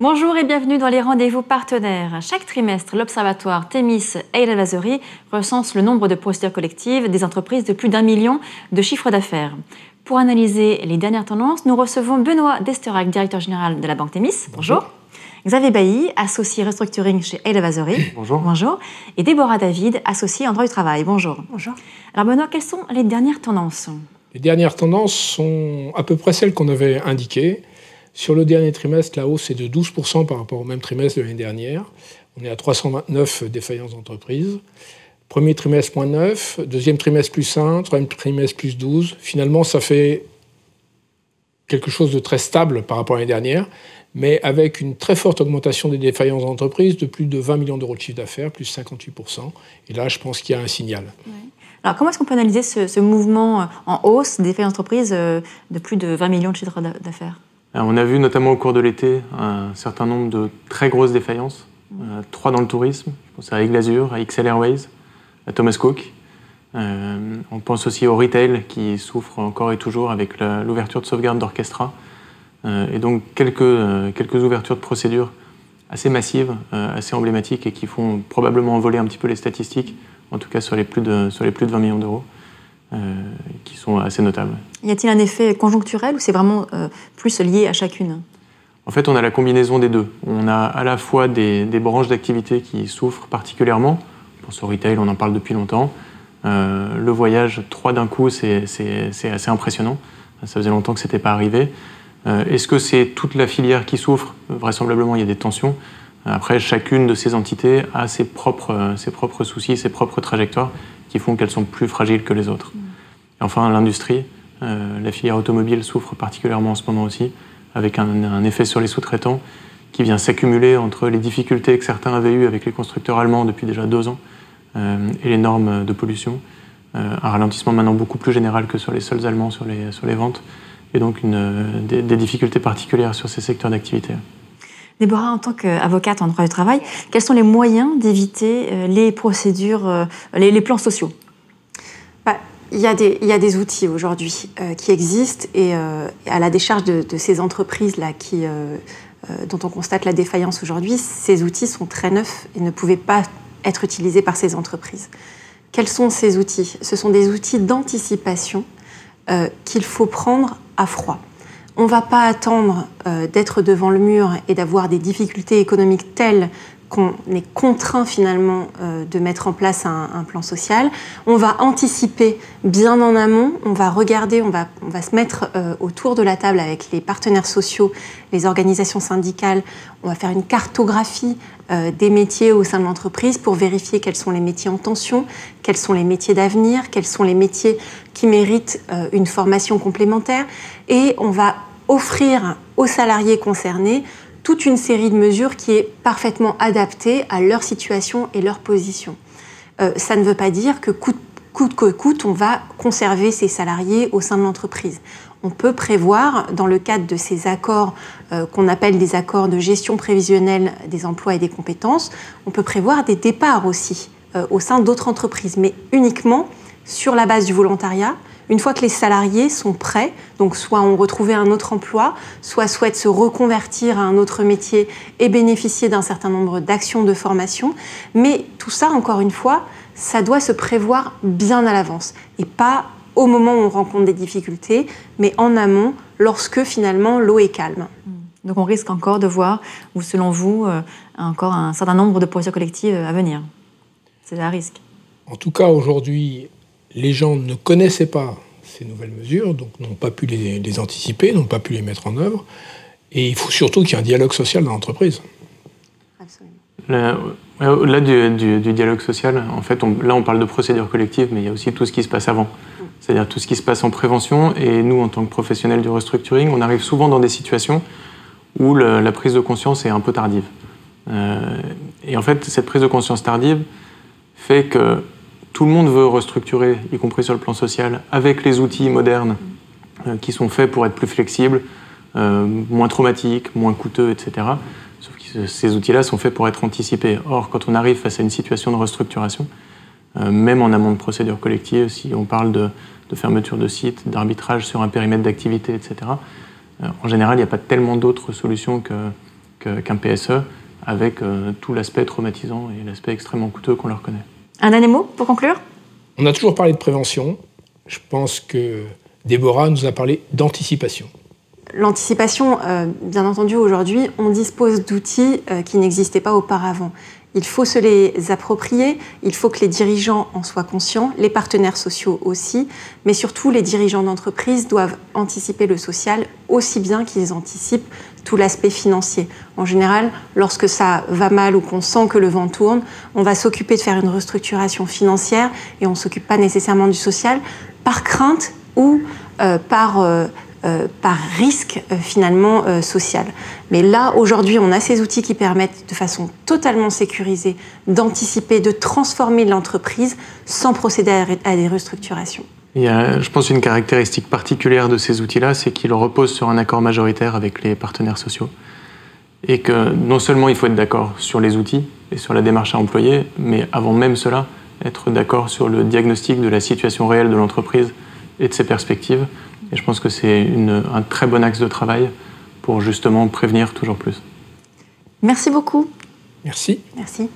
Bonjour et bienvenue dans les rendez-vous partenaires. Chaque trimestre, l'Observatoire Thémis Aid Advisory recense le nombre de procédures collectives des entreprises de plus d'1 million de chiffre d'affaires. Pour analyser les dernières tendances, nous recevons Benoît Desterac, directeur général de la Banque Thémis. Bonjour. Xavier Bailly, associé restructuring chez Aid Advisory. Bonjour. Bonjour. Et Déborah David, associée en droit du travail. Bonjour. Bonjour. Alors Benoît, quelles sont les dernières tendances? Les dernières tendances sont à peu près celles qu'on avait indiquées. Sur le dernier trimestre, la hausse est de 12% par rapport au même trimestre de l'année dernière. On est à 329 défaillances d'entreprises. Premier trimestre, moins 9. Deuxième trimestre, plus 1. Troisième trimestre, plus 12. Finalement, ça fait quelque chose de très stable par rapport à l'année dernière, mais avec une très forte augmentation des défaillances d'entreprises de plus de 20 millions d'euros de chiffre d'affaires, plus 58%. Et là, je pense qu'il y a un signal. Ouais. Alors, comment est-ce qu'on peut analyser ce mouvement en hausse des défaillances d'entreprises de plus de 20 millions de chiffre d'affaires? On a vu notamment au cours de l'été un certain nombre de très grosses défaillances. 3 dans le tourisme, je pense à Aigle Azur, à XL Airways, à Thomas Cook. On pense aussi au retail qui souffre encore et toujours avec l'ouverture de sauvegarde d'Orchestra. Et donc quelques ouvertures de procédures assez massives, assez emblématiques et qui font probablement envoler un petit peu les statistiques, en tout cas sur les plus de 20 millions d'euros. Qui sont assez notables. Y a-t-il un effet conjoncturel ou c'est vraiment plus lié à chacune? En fait, on a la combinaison des deux. On a à la fois des branches d'activité qui souffrent particulièrement. Je pense au retail, on en parle depuis longtemps. Le voyage, 3 d'un coup, c'est assez impressionnant. Ça faisait longtemps que ce n'était pas arrivé. Est-ce que c'est toute la filière qui souffre? Vraisemblablement, il y a des tensions. Après, chacune de ces entités a ses propres soucis, ses propres trajectoires qui font qu'elles sont plus fragiles que les autres. Et enfin, l'industrie, la filière automobile souffre particulièrement en ce moment aussi, avec un effet sur les sous-traitants qui vient s'accumuler entre les difficultés que certains avaient eues avec les constructeurs allemands depuis déjà 2 ans et les normes de pollution. Un ralentissement maintenant beaucoup plus général que sur les seuls Allemands sur les ventes, et donc des difficultés particulières sur ces secteurs d'activité. Déborah, en tant qu'avocate en droit du travail, quels sont les moyens d'éviter les procédures, les plans sociaux? Il y a des outils aujourd'hui qui existent et à la décharge de ces entreprises-là dont on constate la défaillance aujourd'hui, ces outils sont très neufs et ne pouvaient pas être utilisés par ces entreprises. Quels sont ces outils? Ce sont des outils d'anticipation qu'il faut prendre à froid. On ne va pas attendre d'être devant le mur et d'avoir des difficultés économiques telles qu'on est contraint finalement de mettre en place un plan social. On va anticiper bien en amont, on va regarder, on va se mettre autour de la table avec les partenaires sociaux, les organisations syndicales, on va faire une cartographie des métiers au sein de l'entreprise pour vérifier quels sont les métiers en tension, quels sont les métiers d'avenir, quels sont les métiers qui méritent une formation complémentaire, et on va offrir aux salariés concernés toute une série de mesures qui est parfaitement adaptée à leur situation et leur position. Ça ne veut pas dire que coûte que coûte, on va conserver ces salariés au sein de l'entreprise. On peut prévoir, dans le cadre de ces accords qu'on appelle des accords de gestion prévisionnelle des emplois et des compétences, on peut prévoir des départs aussi au sein d'autres entreprises, mais uniquement sur la base du volontariat. Une fois que les salariés sont prêts, donc soit ont retrouvé un autre emploi, soit souhaitent se reconvertir à un autre métier et bénéficier d'un certain nombre d'actions de formation. Mais tout ça, encore une fois, ça doit se prévoir bien à l'avance et pas au moment où on rencontre des difficultés, mais en amont, lorsque finalement l'eau est calme. Donc on risque encore de voir, ou selon vous, encore un certain nombre de procédures collectives à venir. C'est un risque. En tout cas, aujourd'hui, les gens ne connaissaient pas ces nouvelles mesures, donc n'ont pas pu les anticiper, n'ont pas pu les mettre en œuvre. Et il faut surtout qu'il y ait un dialogue social dans l'entreprise. Absolument. Au-delà du dialogue social, en fait, là on parle de procédure collective, mais il y a aussi tout ce qui se passe avant. C'est-à-dire tout ce qui se passe en prévention. Et nous, en tant que professionnels du restructuring, on arrive souvent dans des situations où la prise de conscience est un peu tardive. Et en fait, cette prise de conscience tardive fait que tout le monde veut restructurer, y compris sur le plan social, avec les outils modernes qui sont faits pour être plus flexibles, moins traumatiques, moins coûteux, etc. Sauf que ces outils-là sont faits pour être anticipés. Or, quand on arrive face à une situation de restructuration, même en amont de procédure collective, si on parle de fermeture de site, d'arbitrage sur un périmètre d'activité, etc., en général, il n'y a pas tellement d'autres solutions qu'un PSE, avec tout l'aspect traumatisant et l'aspect extrêmement coûteux qu'on leur connaît. Un dernier mot pour conclure? On a toujours parlé de prévention. Je pense que Déborah nous a parlé d'anticipation. L'anticipation, bien entendu, aujourd'hui, on dispose d'outils qui n'existaient pas auparavant. Il faut se les approprier, il faut que les dirigeants en soient conscients, les partenaires sociaux aussi, mais surtout les dirigeants d'entreprise doivent anticiper le social aussi bien qu'ils anticipent tout l'aspect financier. En général, lorsque ça va mal ou qu'on sent que le vent tourne, on va s'occuper de faire une restructuration financière et on ne s'occupe pas nécessairement du social par crainte ou par risque finalement social. Mais là, aujourd'hui, on a ces outils qui permettent de façon totalement sécurisée d'anticiper, de transformer l'entreprise sans procéder à des restructurations. Il y a, je pense, une caractéristique particulière de ces outils-là, c'est qu'ils reposent sur un accord majoritaire avec les partenaires sociaux. Et que non seulement il faut être d'accord sur les outils et sur la démarche à employer, mais avant même cela, être d'accord sur le diagnostic de la situation réelle de l'entreprise et de ses perspectives. Et je pense que c'est un très bon axe de travail pour justement prévenir toujours plus. Merci beaucoup. Merci. Merci.